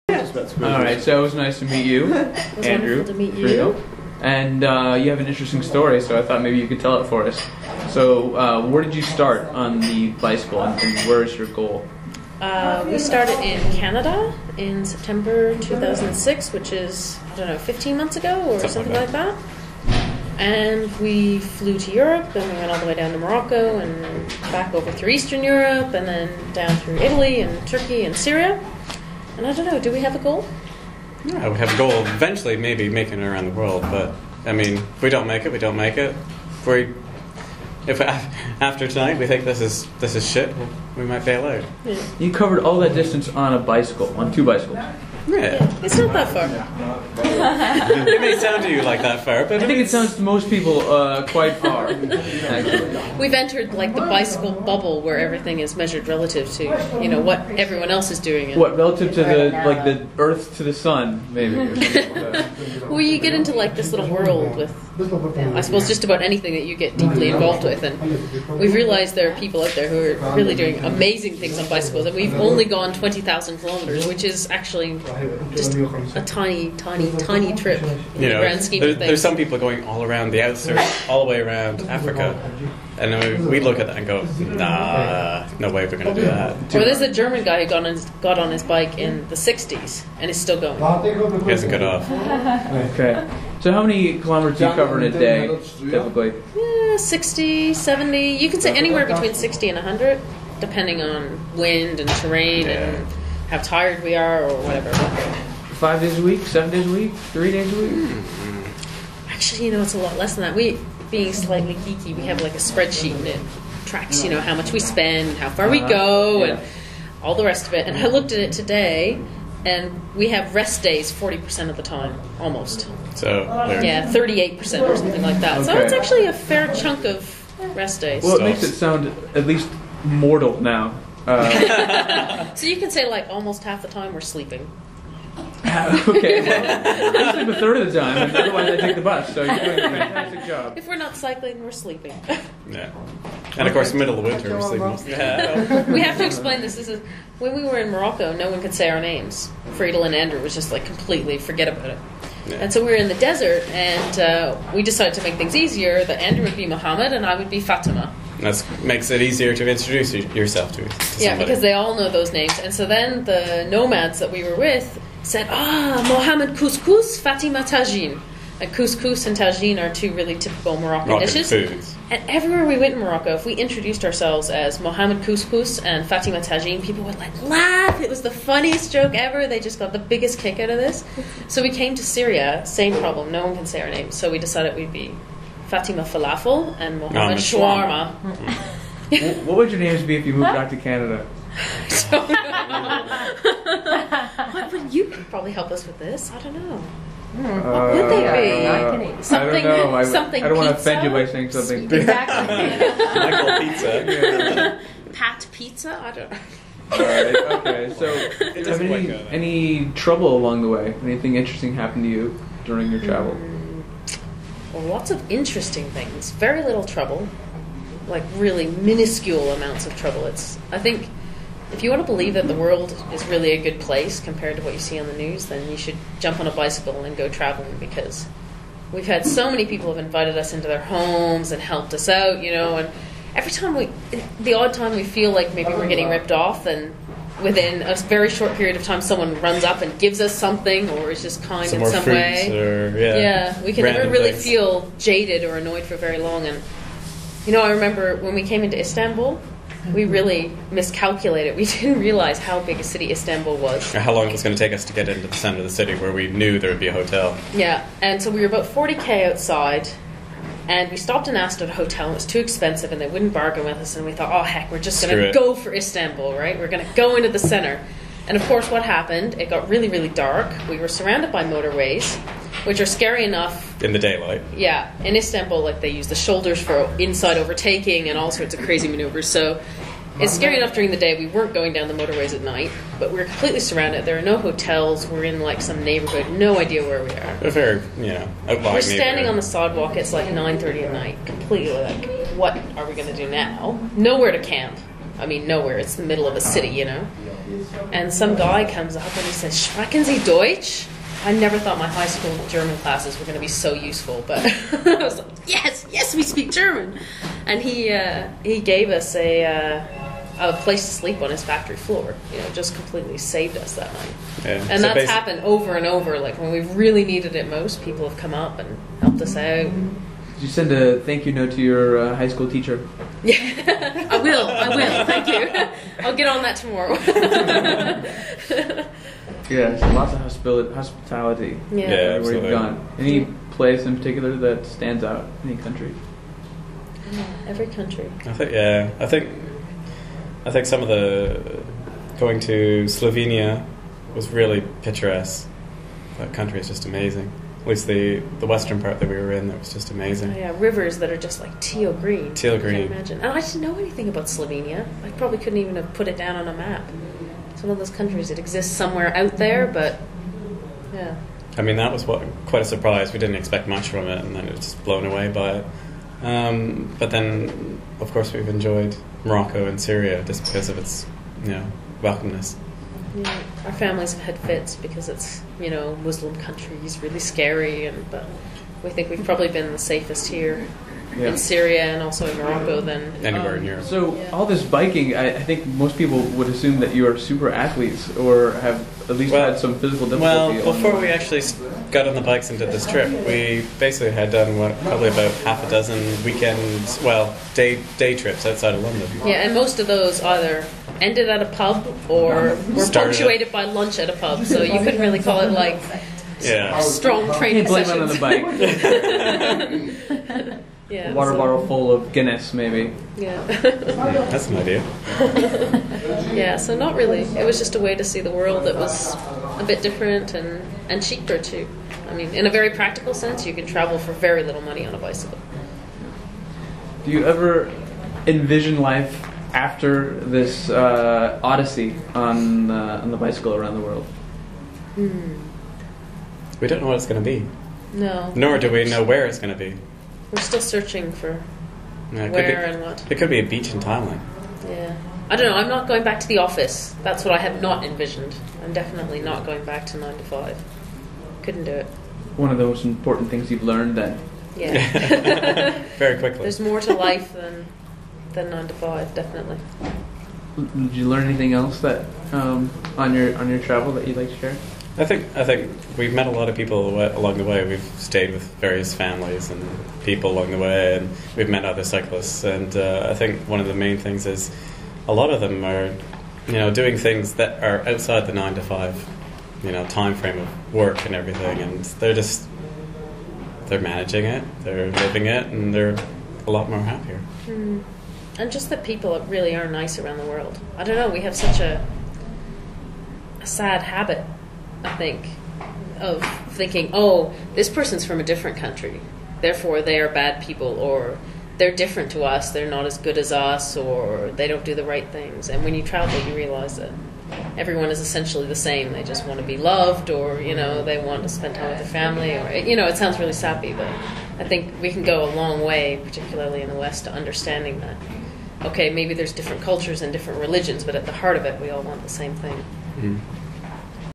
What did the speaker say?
All right, so it was nice to meet you, It was Andrew. wonderful to meet you. And you have an interesting story, so I thought maybe you could tell it for us. So, where did you start on the bicycle, and where is your goal? We started in Canada in September 2006, which is, 15 months ago or something like that. And we flew to Europe, and we went all the way down to Morocco, and back over through Eastern Europe, and then down through Italy and Turkey and Syria. And I don't know, do we have a goal? Yeah, we have a goal of eventually maybe making it around the world, but I mean, if we don't make it, we don't make it. If after tonight we think this is shit, we might bail out. Yeah. You covered all that distance on a bicycle, on 2 bicycles. Yeah. It's not that far. It may sound to you like that far, but I think it sounds to most people quite far, actually. We've entered like the bicycle bubble where everything is measured relative to, what everyone else is doing. And What, relative to the Earth to the Sun, maybe? Or something like that. well, you get into like this little world with, I suppose, just about anything that you get deeply involved with, and we've realized there are people out there who are really doing amazing things on bicycles, and we've only gone 20,000 kilometers, which is actually just a tiny trip in the grand scheme of things. There's some people going all around the outskirts, all the way around Africa, and then we look at that and go, nah, no way we're going to do that. Well, there's a German guy who got on his bike in the 60s and is still going. He hasn't got off. Okay. So how many kilometers do you cover in a day, typically? 60, 70, you can say anywhere between 60 and 100, depending on wind and terrain and how tired we are or whatever. 5 days a week, 7 days a week, 3 days a week? Actually, it's a lot less than that. We, being slightly geeky, we have like a spreadsheet and it tracks, how much we spend, how far we go, and all the rest of it. And I looked at it today, and we have rest days 40% of the time, almost. So 38% or something like that. So Okay. it's actually a fair chunk of rest days. Well, it makes it sound at least mortal now. So you can say like almost half the time we're sleeping. Okay, well, I sleep a third of the time, and otherwise I take the bus, so you're doing a fantastic job. If we're not cycling, we're sleeping. Yeah. And of course, middle of winter, we're sleeping most of the time. We have to explain this. This is when we were in Morocco, no one could say our names. Friedel and Andrew was just like completely forget about it. Yeah. And so we were in the desert, and we decided to make things easier that Andrew would be Mohammed and I would be Fatima. That makes it easier to introduce yourself to somebody. Yeah, because they all know those names. And so then the nomads that we were with said, Mohammed Couscous, Fatima Tagine. And couscous and tagine are two really typical Moroccan dishes. Foods. And everywhere we went in Morocco, if we introduced ourselves as Mohammed Couscous and Fatima Tagine, people would laugh. It was the funniest joke ever. They just got the biggest kick out of this. So we came to Syria, same problem. No one can say our names. So we decided we'd be Fatima Falafel and Mohammed Shawarma. What would your names be if you moved back to Canada? What would you probably help us with this? I don't know. What would they be? I Something, don't know. something I don't want to pizza? offend you by saying something. Exactly. Michael Pizza. Pat pizza? I don't know. Alright, okay. So, have doesn't work out. any trouble along the way? Anything interesting happened to you during your travel? Well, lots of interesting things. Very little trouble. Like really minuscule amounts of trouble. I think if you want to believe that the world is really a good place compared to what you see on the news, then you should jump on a bicycle and go traveling, because we've had so many people have invited us into their homes and helped us out, and every time the odd time we feel like maybe we're getting ripped off, then within a very short period of time someone runs up and gives us something or is just kind in some way. We can never really feel jaded or annoyed for very long. And I remember when we came into Istanbul, we really miscalculated. We didn't realize how big a city Istanbul was. Or how long it was going to take us to get into the center of the city where we knew there would be a hotel. Yeah, and so we were about 40k outside, and we stopped and asked at a hotel, and it was too expensive, and they wouldn't bargain with us, and we thought, oh heck, we're just going to go for Istanbul, right? We're going to go into the center. And of course what happened, it got really, really dark. We were surrounded by motorways, which are scary enough. In the daylight. Yeah, in Istanbul, they use the shoulders for inside overtaking and all sorts of crazy maneuvers. So it's scary enough during the day. We weren't going down the motorways at night, but we were completely surrounded. There are no hotels. We're in some neighborhood. No idea where we are. A very, outlying We're standing on the sidewalk. It's 9:30 at night. Completely what are we going to do now? Nowhere to camp. I mean, nowhere. It's the middle of a city, you know. And some guy comes up and he says, "Sprechen Sie Deutsch?" I never thought my high school German classes were going to be so useful, but I was like, yes, we speak German. And he gave us a place to sleep on his factory floor. You know, just completely saved us that night. Yeah. And So that's happened over and over. Like when we've really needed it most, people have come up and helped us out. Did you send a thank you note to your high school teacher? Yeah, I will. Thank you. I'll get on that tomorrow. Yeah, so lots of hospitality Yeah. Yeah, where absolutely. you've gone. Any place in particular that stands out? Any country? Every country. I think some of the going to Slovenia was really picturesque. That country is just amazing. At least the western part that we were in, that was just amazing. Oh, yeah, rivers that are just like teal green. Teal I green. can't imagine. And I didn't know anything about Slovenia. I probably couldn't even have put it down on a map. It's one of those countries that exists somewhere out there, but yeah. I mean, that was quite a surprise. We didn't expect much from it, and then it was just blown away by it. But then, of course, we've enjoyed Morocco and Syria just because of its, welcomeness. Yeah, our families have had fits because it's, Muslim countries, really scary, but we think we've probably been the safest here Yeah. in Syria and also in Morocco than Anywhere in Europe. So all this biking, I think most people would assume that you are super athletes or have at least had some physical difficulty. Well, before we actually got on the bikes and did this trip, we basically had done probably about half a dozen weekends, day trips outside of London. Yeah, and most of those either ended at a pub or were Started punctuated by lunch at a pub, so you couldn't really call it like Yeah. strong training Can't blame it on sessions. the bike. Yeah, Water so- bottle full of Guinness, maybe. Yeah. That's an idea. Yeah, so not really. It was just a way to see the world that was a bit different and cheaper too. I mean, in a very practical sense, you can travel for very little money on a bicycle. Do you ever envision life after this odyssey on the bicycle around the world? We don't know what it's going to be. No. Nor do we know where it's going to be. We're still searching for It could where be- and what. It could be a beach in Thailand. Yeah. I don't know. I'm not going back to the office. That's what I have not envisioned. I'm definitely not going back to 9 to 5. Couldn't do it. One of the most important things you've learned then. Yeah. Very quickly. There's more to life than 9 to 5, definitely. Did you learn anything else that on your travel that you'd like to share? I think we've met a lot of people along the way. We've stayed with various families and people along the way, and we've met other cyclists. And I think one of the main things is a lot of them are, doing things that are outside the 9 to 5, time frame of work and everything. And they're managing it, they're living it, and they're a lot more happier. And just that people really are nice around the world. I don't know, we have such a sad habit, I think, of thinking, oh, this person's from a different country, therefore they are bad people, or they're different to us, they're not as good as us, or they don't do the right things. And when you travel, you realize that everyone is essentially the same. They just want to be loved, or, they want to spend time with their family, or, it sounds really sappy, but I think we can go a long way, particularly in the West, to understanding that, okay, maybe there's different cultures and different religions, but at the heart of it, we all want the same thing. Mm.